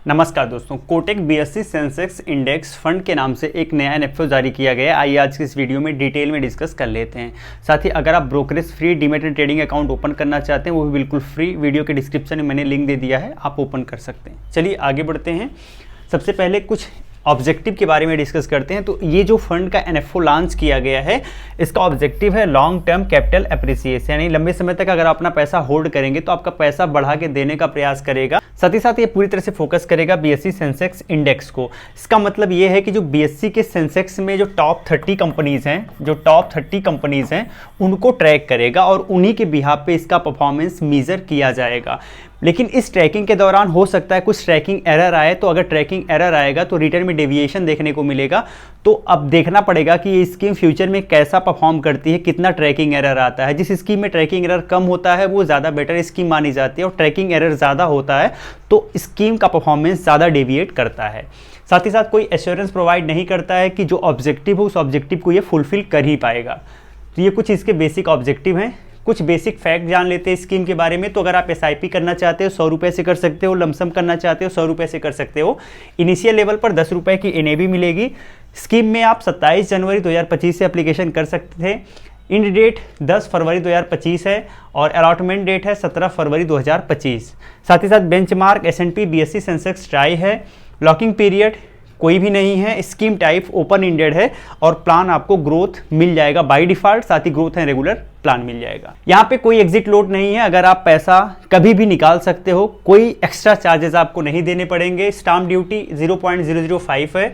नमस्कार दोस्तों, Kotak BSc Sensex index fund के नाम से एक नया एनएफओ जारी किया गया है। आइए आज की इस वीडियो में डिटेल में डिस्कस कर लेते हैं। साथ ही अगर आप brokerage free demat and trading account open करना चाहते हैं वो भी बिल्कुल फ्री, वीडियो के डिस्क्रिप्शन में मैंने लिंक दे दिया है, आप ओपन कर सकते हैं। चलिए आगे बढ़ते हैं। सबसे पहले कुछ ऑब्जेक्टिव के बारे में डिस्कस करते हैं। तो ये जो फंड का एनएफओ लॉन्च किया गया है, इसका ऑब्जेक्टिव है लॉन्ग टर्म कैपिटल एप्रिसिएशन, यानी लंबे समय तक अगर आप अपना पैसा होल्ड करेंगे तो आपका पैसा बढ़ा के देने का प्रयास करेगा। साथ ही साथ ये पूरी तरह से फोकस करेगा बीएससी सेंसेक्स इंडेक्स को। इसका मतलब ये है कि जो बीएससी के सेंसेक्स में जो टॉप 30 कंपनीज हैं उनको ट्रैक करेगा और उन्हीं के बिहाफ पे इसका परफॉर्मेंस मेजर किया जाएगा। लेकिन इस ट्रैकिंग के दौरान हो सकता है कुछ ट्रैकिंग एरर आए, तो अगर ट्रैकिंग एरर आएगा तो रिटर्न में डेविएशन देखने को मिलेगा। तो अब देखना पड़ेगा कि ये स्कीम फ्यूचर में कैसा परफॉर्म करती है, कितना ट्रैकिंग एरर आता है। जिस स्कीम में ट्रैकिंग एरर कम होता है वो ज़्यादा बेटर स्कीम मानी जाती है, और ट्रैकिंग एरर ज़्यादा होता है तो स्कीम का परफॉर्मेंस ज़्यादा डेविएट करता है। साथ ही साथ कोई एश्योरेंस प्रोवाइड नहीं करता है कि जो ऑब्जेक्टिव हो उस ऑब्जेक्टिव को ये फुलफिल कर ही पाएगा। तो ये कुछ इसके बेसिक ऑब्जेक्टिव हैं। कुछ बेसिक फैक्ट जान लेते हैं स्कीम के बारे में। तो अगर आप एसआईपी करना चाहते हो 100 रुपये से कर सकते हो, लमसम करना चाहते हो 100 रुपये से कर सकते हो। इनिशियल लेवल पर 10 रुपये की एनएबी मिलेगी। स्कीम में आप 27 जनवरी 2025 से एप्लीकेशन कर सकते थे। इंड डेट 10 फरवरी 2025 है और अलॉटमेंट डेट है 17 फरवरी 2025। साथ ही साथ benchmark S&P BSE Sensex try है। लॉकिंग पीरियड कोई भी नहीं है। स्कीम टाइप ओपन इंडेड है और प्लान आपको ग्रोथ मिल जाएगा बाय डिफॉल्ट, साथ ही ग्रोथ एंड रेगुलर प्लान मिल जाएगा। यहाँ पे कोई एग्जिट लोड नहीं है, अगर आप पैसा कभी भी निकाल सकते हो, कोई एक्स्ट्रा चार्जेस आपको नहीं देने पड़ेंगे। स्टाम्प ड्यूटी 0.005 है।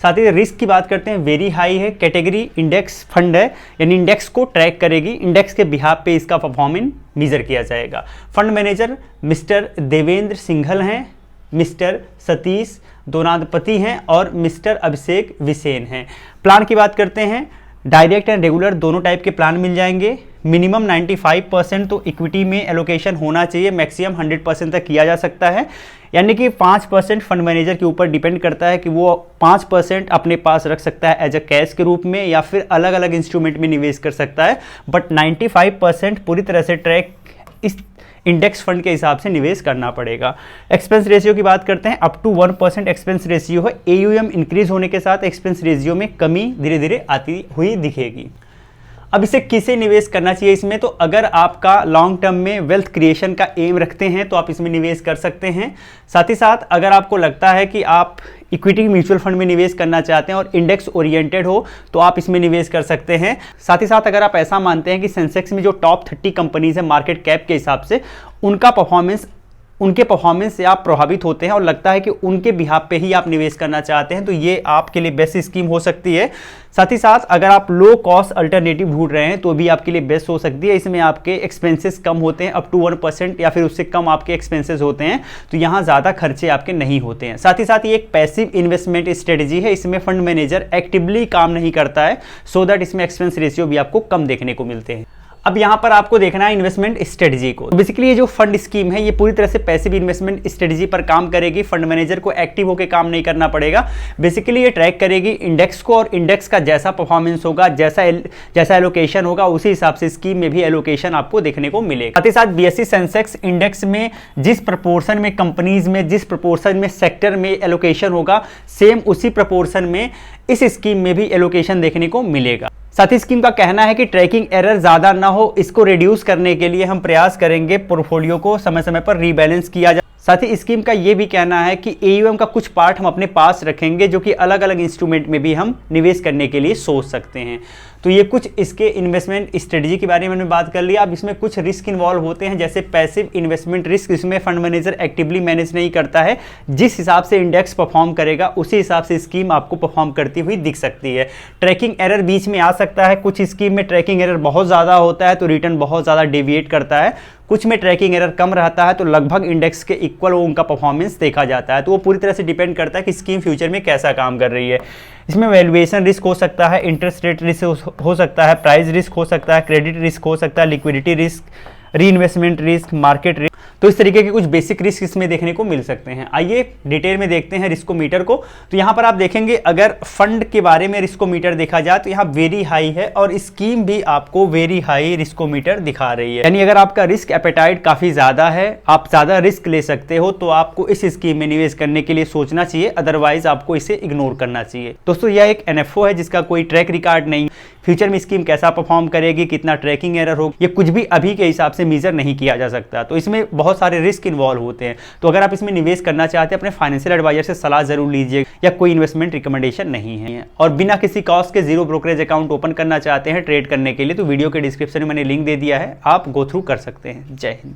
साथ ही रिस्क की बात करते हैं, वेरी हाई है। कैटेगरी इंडेक्स फंड है, यानी इंडेक्स को ट्रैक करेगी, इंडेक्स के बिहाफ पे इसका परफॉर्मेंस मेजर किया जाएगा। Fund manager mister Devendra Singhal हैं, मिस्टर सतीश दोनादपति हैं और मिस्टर अभिषेक विसेन हैं। प्लान की बात करते हैं, डायरेक्ट एंड रेगुलर दोनों टाइप के प्लान मिल जाएंगे। मिनिमम 95% तो इक्विटी में एलोकेशन होना चाहिए, मैक्सिमम 100% तक किया जा सकता है। यानी कि 5% फंड मैनेजर के ऊपर डिपेंड करता है कि वो 5% अपने पास रख सकता है एज अ कैश के रूप में या फिर अलग अलग इंस्ट्रूमेंट में निवेश कर सकता है। बट 95% पूरी तरह से ट्रैक इस इंडेक्स फंड के हिसाब से निवेश करना पड़ेगा। एक्सपेंस रेशियो की बात करते हैं, अप टू 1% एक्सपेंस रेशियो है। AUM इंक्रीज होने के साथ एक्सपेंस रेशियो में कमी धीरे धीरे आती हुई दिखेगी। अब इसे किसे निवेश करना चाहिए इसमें, तो अगर आपका लॉन्ग टर्म में वेल्थ क्रिएशन का एम रखते हैं तो आप इसमें निवेश कर सकते हैं। साथ ही साथ अगर आपको लगता है कि आप इक्विटी म्यूचुअल फंड में निवेश करना चाहते हैं और इंडेक्स ओरिएंटेड हो तो आप इसमें निवेश कर सकते हैं। साथ ही साथ अगर आप ऐसा मानते हैं कि सेंसेक्स में जो टॉप 30 कंपनीज है मार्केट कैप के हिसाब से, उनके परफॉर्मेंस से आप प्रभावित होते हैं और लगता है कि उनके बिहाफ पे ही आप निवेश करना चाहते हैं, तो ये आपके लिए बेस्ट स्कीम हो सकती है। साथ ही साथ अगर आप लो कॉस्ट अल्टरनेटिव ढूंढ रहे हैं तो भी आपके लिए बेस्ट हो सकती है। इसमें आपके एक्सपेंसेस कम होते हैं, अप टू 1% या फिर उससे कम आपके एक्सपेंसेस होते हैं, तो यहाँ ज़्यादा खर्चे आपके नहीं होते हैं। साथ ही साथ ये एक पैसिव इन्वेस्टमेंट स्ट्रेटजी है, इसमें फंड मैनेजर एक्टिवली काम नहीं करता है, सो दैट इसमें एक्सपेंस रेशियो भी आपको कम देखने को मिलते हैं। अब यहाँ पर आपको देखना है इन्वेस्टमेंट स्ट्रेटजी को। बेसिकली ये जो फंड स्कीम है ये पूरी तरह से पैसिव इन्वेस्टमेंट स्ट्रेटजी पर काम करेगी। फंड मैनेजर को एक्टिव होकर काम नहीं करना पड़ेगा। बेसिकली ये ट्रैक करेगी इंडेक्स को, और इंडेक्स का जैसा परफॉर्मेंस होगा, जैसा एलोकेशन होगा, उसी हिसाब से स्कीम में भी एलोकेशन आपको देखने को मिलेगा। साथ ही साथ बीएससी सेंसेक्स इंडेक्स में जिस प्रपोर्शन में कंपनीज में, जिस प्रपोर्शन में सेक्टर में एलोकेशन होगा, सेम उसी प्रपोर्शन में इस स्कीम में भी एलोकेशन देखने को मिलेगा। साथ ही स्कीम का कहना है कि ट्रैकिंग एरर ज़्यादा ना हो, इसको रिड्यूस करने के लिए हम प्रयास करेंगे पोर्टफोलियो को समय समय पर रीबैलेंस किया जाए। साथ ही स्कीम का ये भी कहना है कि AUM का कुछ पार्ट हम अपने पास रखेंगे जो कि अलग अलग इंस्ट्रूमेंट में भी हम निवेश करने के लिए सोच सकते हैं। तो ये कुछ इसके इन्वेस्टमेंट स्ट्रेटजी के बारे में हमने बात कर लिया। अब इसमें कुछ रिस्क इन्वॉल्व होते हैं, जैसे पैसिव इन्वेस्टमेंट रिस्क। इसमें फंड मैनेजर एक्टिवली मैनेज नहीं करता है, जिस हिसाब से इंडेक्स परफॉर्म करेगा उसी हिसाब से स्कीम आपको परफॉर्म करती हुई दिख सकती है। ट्रैकिंग एरर बीच में आ सकता है, कुछ स्कीम में ट्रैकिंग एरर बहुत ज़्यादा होता है तो रिटर्न बहुत ज़्यादा डेविएट करता है, कुछ में ट्रैकिंग एरर कम रहता है तो लगभग इंडेक्स के इक्वल उनका परफॉर्मेंस देखा जाता है। तो वो पूरी तरह से डिपेंड करता है कि स्कीम फ्यूचर में कैसा काम कर रही है। इसमें वैल्यूएशन रिस्क हो सकता है, इंटरेस्ट रेट रिस्क हो सकता है, प्राइस रिस्क हो सकता है, क्रेडिट रिस्क हो सकता है, लिक्विडिटी रिस्क, री इन्वेस्टमेंट रिस्क, मार्केट रिस्क, तो इस तरीके के कुछ बेसिक रिस्क इसमें देखने को मिल सकते हैं। आइए डिटेल में देखते हैं रिस्कोमीटर को। तो यहाँ पर आप देखेंगे अगर फंड के बारे में रिस्कोमीटर देखा जाए तो यहाँ वेरी हाई है और स्कीम भी आपको वेरी हाई रिस्कोमीटर दिखा रही है। यानी अगर आपका रिस्क एपेटाइट काफी ज्यादा है, आप ज्यादा रिस्क ले सकते हो, तो आपको इस स्कीम में निवेश करने के लिए सोचना चाहिए, अदरवाइज आपको इसे इग्नोर करना चाहिए। दोस्तों यह एक एनएफओ है जिसका कोई ट्रैक रिकॉर्ड नहीं, फ्यूचर में स्कीम कैसा परफॉर्म करेगी, कितना ट्रैकिंग एरर होगा, ये कुछ भी अभी के हिसाब से मेजर नहीं किया जा सकता। तो इसमें बहुत सारे रिस्क इन्वॉल्व होते हैं। तो अगर आप इसमें निवेश करना चाहते हैं अपने फाइनेंशियल एडवाइजर से सलाह जरूर लीजिए, या कोई इन्वेस्टमेंट रिकमेंडेशन नहीं है। और बिना किसी कॉस्ट के जीरो ब्रोकरेज अकाउंट ओपन करना चाहते हैं ट्रेड करने के लिए, तो वीडियो के डिस्क्रिप्शन में मैंने लिंक दे दिया है, आप गो थ्रू कर सकते हैं। जय हिंद।